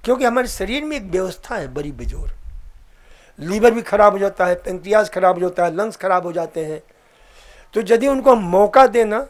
क्योंकि हमारे शरीर में एक व्यवस्था है बड़ी बेजोर। लीवर भी खराब हो जाता है, पेंक्रियाज खराब हो जाता है, लंग्स खराब हो जाते हैं। तो यदि उनको हम मौका देना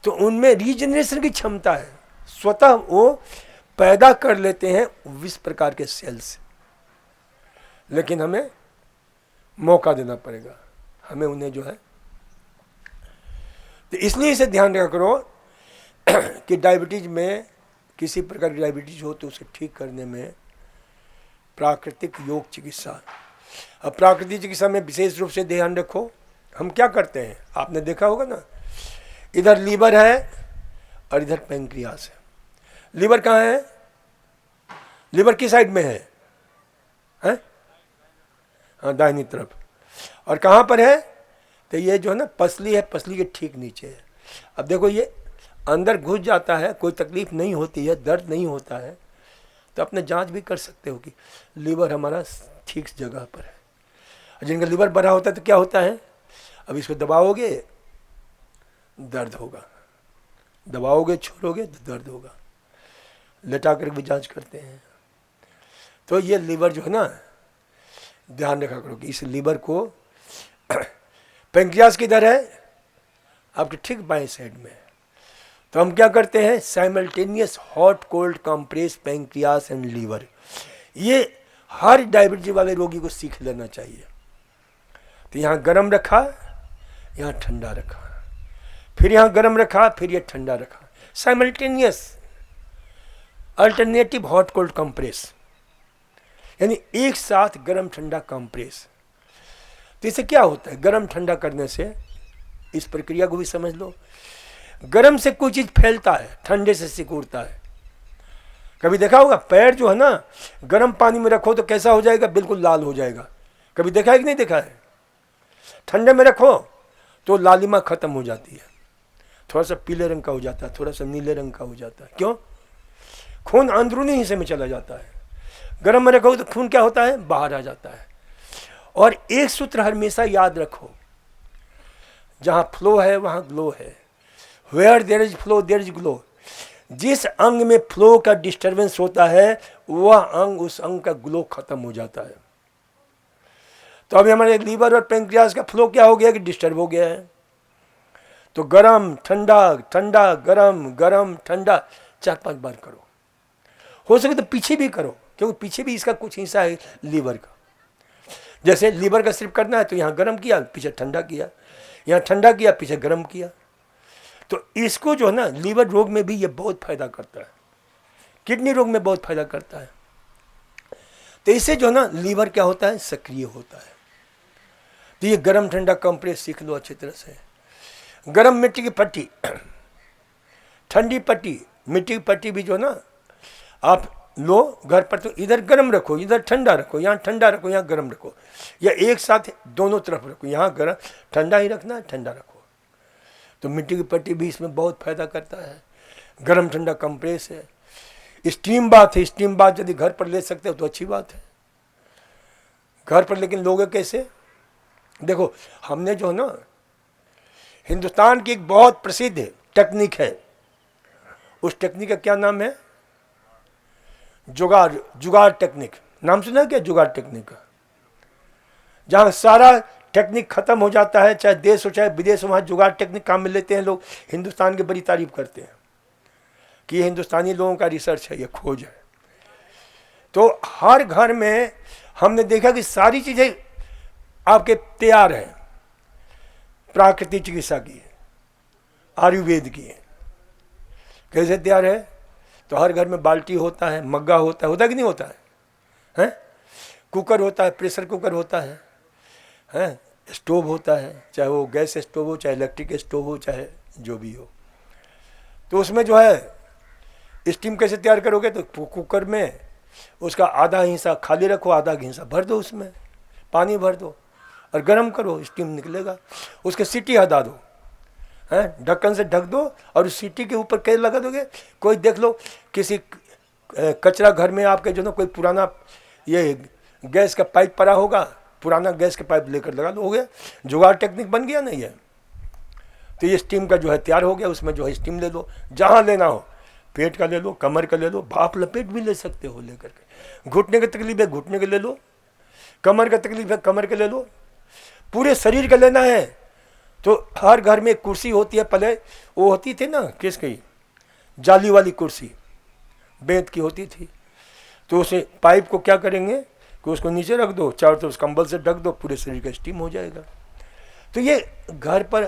तो उनमें रीजनरेशन की क्षमता है, स्वतः वो पैदा कर लेते हैं 20 प्रकार के सेल्स। लेकिन हमें मौका देना पड़ेगा, हमें उन्हें जो है। तो इसलिए इसे ध्यान रखा करो कि डायबिटीज में, किसी प्रकार की डायबिटीज हो तो उसे ठीक करने में प्राकृतिक योग चिकित्सा। अब प्राकृतिक चिकित्सा में विशेष रूप से ध्यान रखो, हम क्या करते हैं, आपने देखा होगा ना, इधर लीवर है और इधर पेंक्रियास है। लीवर कहाँ है? लीवर किस साइड में है? हैं? हाँ, दाहिनी तरफ। और कहाँ पर है? तो ये जो है ना पसली है, पसली के ठीक नीचे है। अब देखो ये अंदर घुस जाता है, कोई तकलीफ नहीं होती है, दर्द नहीं होता है, तो अपने जांच भी कर सकते हो कि लीवर हमारा ठीक जगह पर है। जिनका लीवर बड़ा होता है तो क्या होता है, अब इसको दबाओगे दर्द होगा, दबाओगे छोड़ोगे तो दर्द होगा। लेटा कर भी जांच करते हैं। तो ये लीवर जो है ना, ध्यान रखा करो कि इस लीवर को पेंक्रियास किधर है? आपके ठीक बाएं साइड में है। तो हम क्या करते हैं, simultaneous hot cold compress pancreas and liver. ये हर डायबिटीज वाले रोगी को सीख लेना चाहिए। तो यहाँ गर्म रखा, यहाँ ठंडा रखा, फिर यहाँ गर्म रखा, फिर ये ठंडा रखा, simultaneous alternative hot cold compress, यानी एक साथ गर्म ठंडा कंप्रेस। तो इससे क्या होता है, गर्म ठंडा करने से, इस प्रक्रिया को भी समझ लो, गर्म से कोई चीज फैलता है, ठंडे से सिकुड़ता है। कभी देखा होगा पैर जो है ना, गर्म पानी में रखो तो कैसा हो जाएगा, बिल्कुल लाल हो जाएगा। कभी देखा है कि नहीं देखा है? ठंडे में रखो तो लालिमा खत्म हो जाती है, थोड़ा सा पीले रंग का हो जाता है, थोड़ा सा नीले रंग का हो जाता है। क्यों? खून अंदरूनी हिस्से में चला जाता है। गर्म में रखो तो खून क्या होता है, बाहर आ जाता है। और एक सूत्र हमेशा याद रखो, जहां फ्लो है वहां ग्लो है। Where there is flow there is glow. जिस अंग में फ्लो का डिस्टर्बेंस होता है वह अंग, उस अंग का ग्लो खत्म हो जाता है। तो अभी हमारे लीवर और पेंक्रियास का फ्लो क्या हो गया कि डिस्टर्ब हो गया है। तो गरम ठंडा, ठंडा गरम, गरम ठंडा 4-5 बार करो। हो सके तो पीछे भी करो, क्योंकि पीछे भी इसका कुछ हिस्सा है लीवर का। जैसे लीवर का सिर्फ करना है तो यहाँ गर्म किया, पीछे ठंडा किया, यहाँ ठंडा किया, पीछे गर्म किया। तो इसको जो है ना, लीवर रोग में भी ये बहुत फायदा करता है, किडनी रोग में बहुत फायदा करता है। तो इससे जो है ना लीवर क्या होता है, सक्रिय होता है। तो ये गर्म ठंडा कंप्रेस सीख लो अच्छी तरह से। गर्म मिट्टी की पट्टी, ठंडी पट्टी, मिट्टी की पट्टी भी जो ना आप लो घर पर, तो इधर गर्म रखो, इधर ठंडा रखो, यहाँ ठंडा रखो, यहाँ गर्म रखो, या एक साथ दोनों तरफ रखो, यहाँ गर्म ठंडा ही रखना है, ठंडा रखो। तो मिट्टी की पट्टी भी इसमें बहुत फायदा करता है। गर्म ठंडा कंप्रेस है। स्टीम बाथ है, स्टीम बाथ यदि घर पर ले सकते हो तो अच्छी बात है। घर पर लेकिन लोगे कैसे? देखो हमने जो है ना, हिंदुस्तान की एक बहुत प्रसिद्ध टेक्निक है, उस टेक्निक का क्या नाम है, जुगाड़, जुगाड़ टेक्निक। नाम सुना है क्या जुगाड़ टेक्निक का? जहाँ सारा टेक्निक खत्म हो जाता है, चाहे देश हो चाहे विदेश हो, वहाँ जुगाड़ टेक्निक काम में लेते हैं लोग। हिंदुस्तान की बड़ी तारीफ करते हैं कि ये हिंदुस्तानी लोगों का रिसर्च है, ये खोज है। तो हर घर में हमने देखा कि सारी चीज़ें आपके तैयार है, प्राकृतिक चिकित्सा की है, आयुर्वेद की है। कैसे तैयार है? तो हर घर में बाल्टी होता है, मग्गा होता है कि नहीं होता है? हैं? कुकर होता है, प्रेशर कुकर होता है, हैं? स्टोव होता है, चाहे वो गैस स्टोव हो, चाहे इलेक्ट्रिक स्टोव हो, चाहे जो भी हो। तो उसमें जो है स्टीम कैसे तैयार करोगे? तो कुकर में उसका आधा हिस्सा खाली रखो, आधा हिस्सा भर दो, उसमें पानी भर दो और गर्म करो, स्टीम निकलेगा। उसके सीटी हटा दो, हैं, ढक्कन से ढक दो, और उस सीटी के ऊपर कैसे लगा दोगे? कोई देख लो किसी कचरा घर में आपके जो ना कोई पुराना ये गैस का पाइप पड़ा होगा, पुराना गैस का पाइप लेकर लगा दो, हो गया। जुगाड़ टेक्निक बन गया ना ये। तो ये स्टीम का जो है तैयार हो गया, उसमें जो है स्टीम ले लो, जहाँ लेना हो पेट का ले लो, कमर का ले लो, भाप लपेट भी ले सकते हो लेकर के। घुटने की तकलीफ है घुटने के ले लो, कमर का तकलीफ है कमर के ले लो, पूरे शरीर का लेना है तो हर घर में एक कुर्सी होती है। पहले वो होती थी ना किसकी, जाली वाली कुर्सी बेंत की होती थी, तो उसे पाइप को क्या करेंगे कि उसको नीचे रख दो, चारों तरफ कंबल से ढक दो, पूरे शरीर का स्टीम हो जाएगा। तो ये घर पर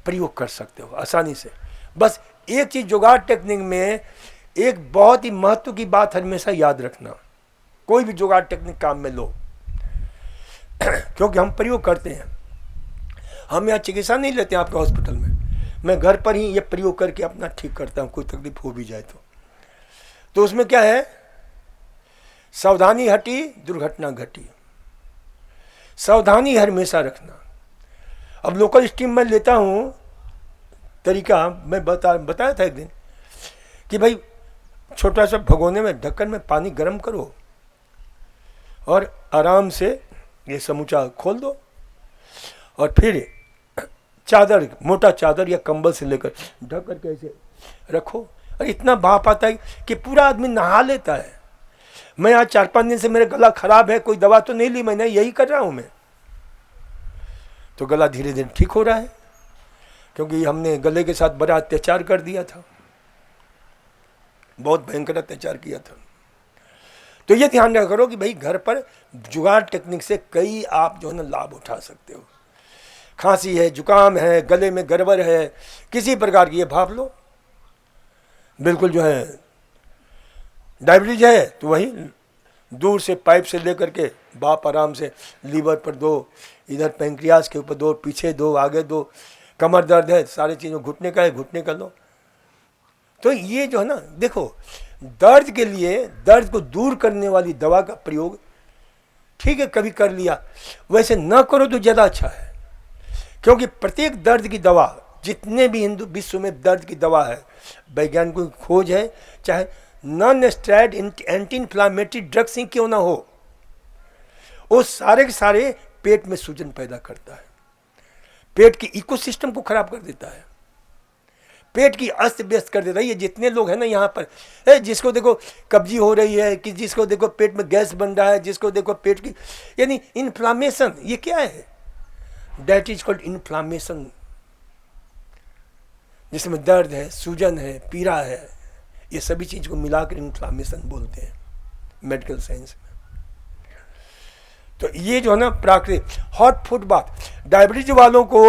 प्रयोग कर सकते हो आसानी से। बस एक चीज जुगाड़ टेक्निक में एक बहुत ही महत्व की बात हमेशा याद रखना, कोई भी जुगाड़ टेक्निक काम में लो क्योंकि हम प्रयोग करते हैं, हम यहाँ चिकित्सा नहीं लेते हैं आपके हॉस्पिटल में, मैं घर पर ही ये प्रयोग करके अपना ठीक करता हूँ, कोई तकलीफ हो भी जाए तो उसमें क्या है, सावधानी हटी दुर्घटना घटी, सावधानी हमेशा रखना। अब लोकल स्टीम मैं लेता हूँ, तरीका मैं बताया था एक दिन कि भाई छोटा सा भगोने में ढक्कन में पानी गर्म करो और आराम से ये समूचा खोल दो और फिर चादर, मोटा चादर या कंबल से लेकर ढक करके ऐसे रखो, और इतना भाप आता है कि पूरा आदमी नहा लेता है। मैं आज 4-5 दिन से मेरा गला खराब है, कोई दवा तो नहीं ली मैंने, यही कर रहा हूं मैं, तो गला धीरे धीरे ठीक हो रहा है, क्योंकि हमने गले के साथ बड़ा अत्याचार कर दिया था, बहुत भयंकर अत्याचार किया था। तो ये ध्यान रखा करो कि भाई घर पर जुगाड़ टेक्निक से कई आप जो है ना लाभ उठा सकते हो। खांसी है, जुकाम है, गले में गड़बड़ है, किसी प्रकार की ये भाप लो। बिल्कुल जो है डायबिटीज है तो वही दूर से पाइप से लेकर के भाप आराम से लीवर पर दो, इधर पेंक्रियाज के ऊपर दो, पीछे दो, आगे दो। कमर दर्द है, सारे चीज़ों, घुटने का है घुटने का लो। तो ये जो है ना, देखो दर्द के लिए दर्द को दूर करने वाली दवा का प्रयोग ठीक है कभी कर लिया, वैसे न करो तो ज़्यादा अच्छा है, क्योंकि प्रत्येक दर्द की दवा, जितने भी हिंदू विश्व में दर्द की दवा है, वैज्ञानिकों की खोज है, चाहे non steroid anti inflammatory drugs ही क्यों ना हो, वो सारे के सारे पेट में सूजन पैदा करता है, पेट की इकोसिस्टम को खराब कर देता है, पेट की अस्त व्यस्त कर देता है। ये जितने लोग हैं ना यहाँ पर, जिसको देखो कब्जी हो रही है, कि जिसको देखो पेट में गैस बन रहा है, जिसको देखो पेट की यानी इन्फ्लामेशन, ये क्या है, दैट इज कॉल्ड इन्फ्लामेशन, जिसमें दर्द है, सूजन है, पीड़ा है, ये सभी चीज को मिलाकर इन्फ्लामेशन बोलते हैं मेडिकल साइंस में। तो ये जो है ना प्राकृतिक हॉट फुट बाथ, डायबिटीज वालों को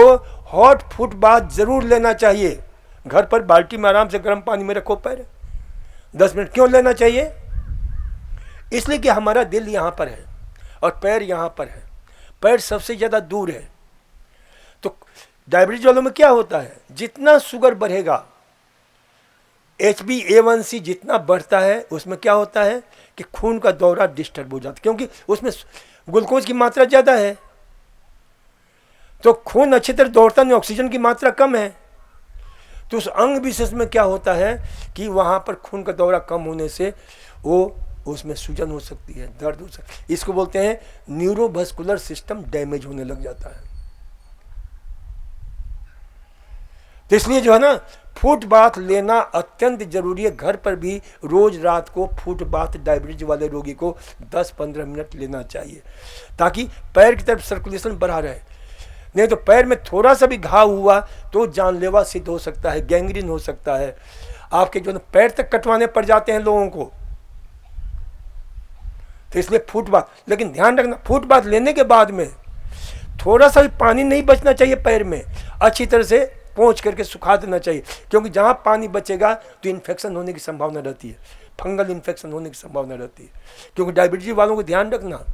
हॉट फुट बाथ जरूर लेना चाहिए। घर पर बाल्टी में आराम से गर्म पानी में रखो पैर, 10 मिनट। क्यों लेना चाहिए? इसलिए कि हमारा दिल यहाँ पर है और पैर यहाँ पर है, पैर सबसे ज़्यादा दूर है। तो डायबिटीज वालों में क्या होता है, जितना शुगर बढ़ेगा, HbA1c जितना बढ़ता है, उसमें क्या होता है कि खून का दौरा डिस्टर्ब हो जाता है, क्योंकि उसमें ग्लूकोज की मात्रा ज़्यादा है, तो खून अच्छी तरह दौड़ता नहीं, ऑक्सीजन की मात्रा कम है। तो उस अंग विशेष में क्या होता है कि वहाँ पर खून का दौरा कम होने से वो उसमें सूजन हो सकती है, दर्द हो सकती है, इसको बोलते हैं न्यूरोवास्कुलर सिस्टम डैमेज होने लग जाता है। तो इसलिए जो है ना फुट बाथ लेना अत्यंत जरूरी है। घर पर भी रोज रात को फुट बाथ डायबिटीज वाले रोगी को 10-15 मिनट लेना चाहिए, ताकि पैर की तरफ सर्कुलेशन बढ़ा रहे। नहीं तो पैर में थोड़ा सा भी घाव हुआ तो जानलेवा सिद्ध हो सकता है, गैंग्रीन हो सकता है, आपके जो पैर तक कटवाने पड़ जाते हैं लोगों को। तो इसलिए फुट बाथ, लेकिन ध्यान रखना फुट बाथ लेने के बाद में थोड़ा सा भी पानी नहीं बचना चाहिए पैर में, अच्छी तरह से पोंछ करके सुखा देना चाहिए, क्योंकि जहां पानी बचेगा तो इन्फेक्शन होने की संभावना रहती है, फंगल इन्फेक्शन होने की संभावना रहती है। क्योंकि डायबिटीज वालों को ध्यान रखना,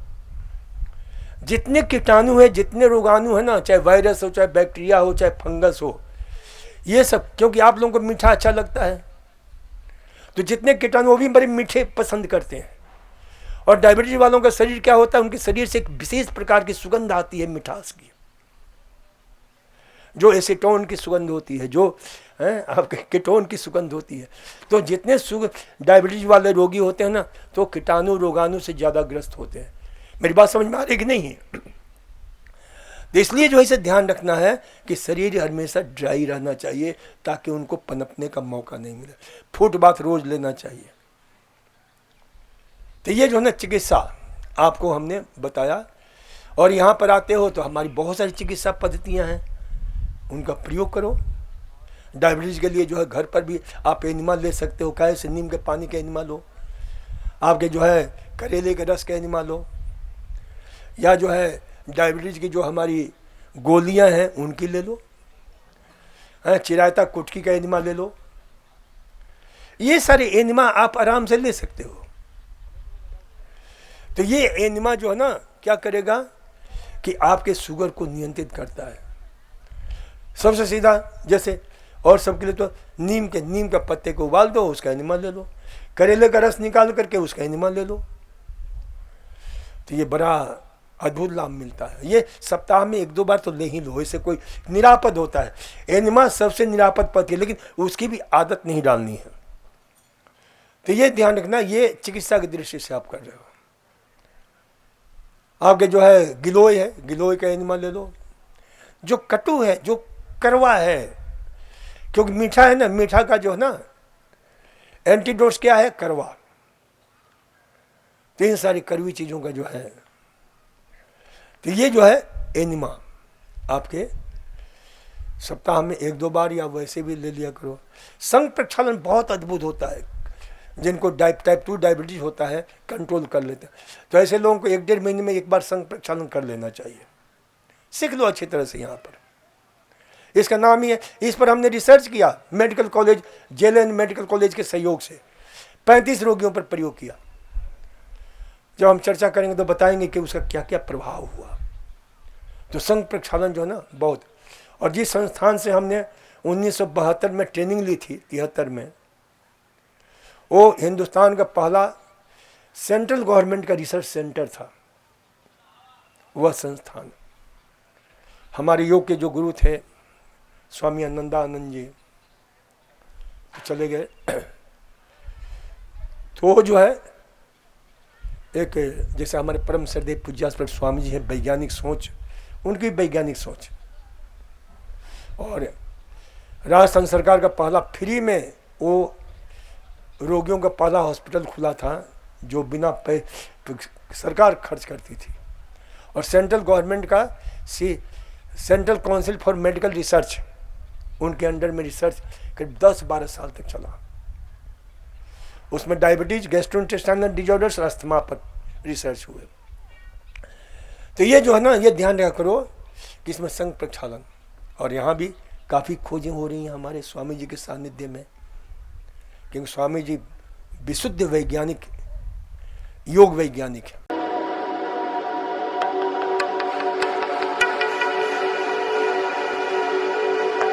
जितने कीटाणु है, जितने रोगाणु है ना, चाहे वायरस हो, चाहे बैक्टीरिया हो, चाहे फंगस हो, ये सब, क्योंकि आप लोगों को मीठा अच्छा लगता है, तो जितने कीटाणु वो भी बड़े मीठे पसंद करते हैं। और डायबिटीज वालों का शरीर क्या होता है, उनके शरीर से एक विशेष प्रकार की सुगंध आती है मिठास की, जो एसीटोन की सुगंध होती है, जो आपके कीटोन की सुगंध होती है। तो जितने डायबिटीज वाले रोगी होते हैं ना, तो कीटाणु रोगाणु से ज़्यादा ग्रस्त होते हैं। मेरी बात समझ में आ रही कि नहीं है? तो इसलिए जो है इसे ध्यान रखना है कि शरीर हमेशा ड्राई रहना चाहिए ताकि उनको पनपने का मौका नहीं मिले। फुट बाथ रोज लेना चाहिए। तो ये जो है ना चिकित्सा आपको हमने बताया। और यहाँ पर आते हो तो हमारी बहुत सारी चिकित्सा पद्धतियाँ हैं, उनका प्रयोग करो। डायबिटीज के लिए जो है घर पर भी आप एनिमा ले सकते हो। कैसे नीम के पानी का एनिमा लो, आपके जो है करेले के रस का एनिमा लो, या जो है डायबिटीज की जो हमारी गोलियां हैं उनकी ले लो, चिरायता कुटकी का एनिमा ले लो। ये सारे एनिमा आप आराम से ले सकते हो। तो ये एनिमा जो है ना क्या करेगा कि आपके शुगर को नियंत्रित करता है। सबसे सीधा जैसे और सबके लिए तो नीम के पत्ते को उबाल दो, उसका एनिमा ले लो। करेले का रस निकाल करके उसका एनिमा ले लो। तो ये बड़ा अद्भुत लाभ मिलता है। ये सप्ताह में 1-2 बार तो ले ही लो, इससे कोई निरापद होता है। एनिमा सबसे निरापद पत्ती है, लेकिन उसकी भी आदत नहीं डालनी है। तो ये ध्यान रखना, ये चिकित्सा की दृष्टि से आप कर रहे हो। आपके जो है गिलोय है, गिलोय का एनिमा ले लो। जो कटु है, जो करवा है, क्योंकि मीठा है ना, मीठा का जो है ना एंटीडोट क्या है, करवा। तो इन सारी कड़वी चीज़ों का जो है, तो ये जो है एनिमा आपके सप्ताह में 1-2 बार या वैसे भी ले लिया करो। संग प्रक्षालन बहुत अद्भुत होता है। जिनको टाइप 2 डायबिटीज होता है कंट्रोल कर लेते हैं, तो ऐसे लोगों को 1-1.5 महीने में एक बार संग प्रक्षालन कर लेना चाहिए। सीख लो अच्छी तरह से। यहाँ पर इसका नाम ही है, इस पर हमने रिसर्च किया medical college, JLN medical college के सहयोग से 35 रोगियों पर प्रयोग किया। जब हम चर्चा करेंगे तो बताएंगे कि उसका क्या क्या प्रभाव हुआ। तो संघ प्रक्षालन जो है ना बहुत। और जिस संस्थान से हमने 1972 में ट्रेनिंग ली थी, 73 में, वो हिंदुस्तान का पहला सेंट्रल गवर्नमेंट का रिसर्च सेंटर था। वह संस्थान, हमारे योग के जो गुरु थे स्वामी आनंदानंद जी, तो चले गए। तो जो है एक जैसे हमारे परम श्रद्धेय पूज्यास्पद स्वामी जी हैं, वैज्ञानिक सोच, उनकी वैज्ञानिक सोच। और राजस्थान सरकार का पहला फ्री में वो रोगियों का पहला हॉस्पिटल खुला था, जो बिना सरकार खर्च करती थी। और सेंट्रल गवर्नमेंट का central council for medical research, उनके अंडर में रिसर्च करीब 10-12 साल तक चला। उसमें डायबिटीज, गैस्ट्रोइंटेस्टाइनल डिजॉर्डर्स, अस्थमा पर रिसर्च हुए। तो ये जो है ना, ये ध्यान रखा करो कि इसमें संघ प्रक्षालन। और यहाँ भी काफ़ी खोजें हो रही हैं हमारे स्वामी जी के सानिध्य में, क्योंकि स्वामी जी विशुद्ध वैज्ञानिक, योग वैज्ञानिक है।